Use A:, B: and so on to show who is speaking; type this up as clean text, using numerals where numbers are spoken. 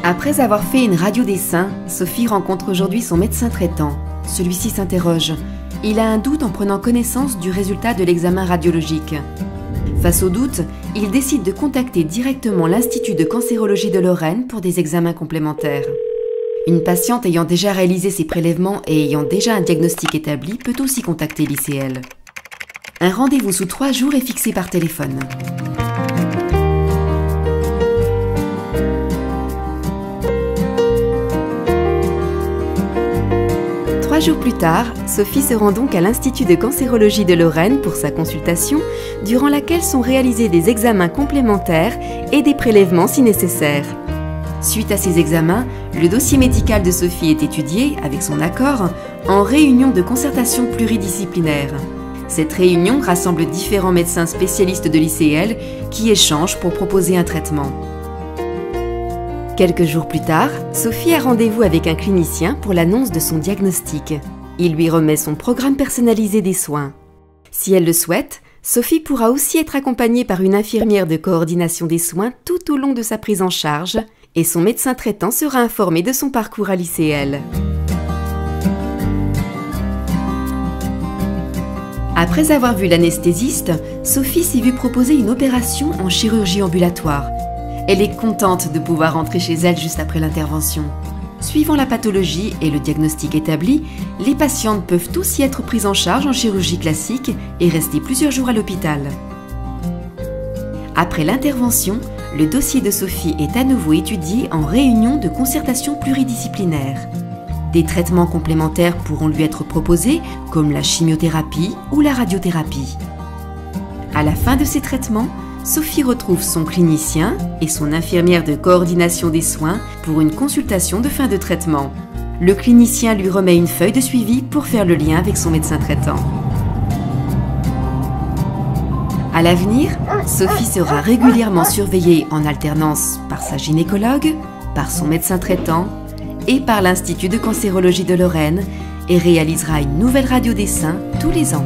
A: Après avoir fait une radio des seins, Sophie rencontre aujourd'hui son médecin traitant. Celui-ci s'interroge. Il a un doute en prenant connaissance du résultat de l'examen radiologique. Face au doute, il décide de contacter directement l'Institut de cancérologie de Lorraine pour des examens complémentaires. Une patiente ayant déjà réalisé ses prélèvements et ayant déjà un diagnostic établi peut aussi contacter l'ICL. Un rendez-vous sous 3 jours est fixé par téléphone. Trois jours plus tard, Sophie se rend donc à l'Institut de cancérologie de Lorraine pour sa consultation, durant laquelle sont réalisés des examens complémentaires et des prélèvements si nécessaire. Suite à ces examens, le dossier médical de Sophie est étudié, avec son accord, en réunion de concertation pluridisciplinaire. Cette réunion rassemble différents médecins spécialistes de l'ICL qui échangent pour proposer un traitement. Quelques jours plus tard, Sophie a rendez-vous avec un clinicien pour l'annonce de son diagnostic. Il lui remet son programme personnalisé des soins. Si elle le souhaite, Sophie pourra aussi être accompagnée par une infirmière de coordination des soins tout au long de sa prise en charge et son médecin traitant sera informé de son parcours à l'ICL. Après avoir vu l'anesthésiste, Sophie s'est vue proposer une opération en chirurgie ambulatoire. Elle est contente de pouvoir rentrer chez elle juste après l'intervention. Suivant la pathologie et le diagnostic établi, les patientes peuvent aussi être prises en charge en chirurgie classique et rester plusieurs jours à l'hôpital. Après l'intervention, le dossier de Sophie est à nouveau étudié en réunion de concertation pluridisciplinaire. Des traitements complémentaires pourront lui être proposés, comme la chimiothérapie ou la radiothérapie. À la fin de ces traitements, Sophie retrouve son clinicien et son infirmière de coordination des soins pour une consultation de fin de traitement. Le clinicien lui remet une feuille de suivi pour faire le lien avec son médecin traitant. À l'avenir, Sophie sera régulièrement surveillée en alternance par sa gynécologue, par son médecin traitant et par l'Institut de cancérologie de Lorraine et réalisera une nouvelle radio des seins tous les ans.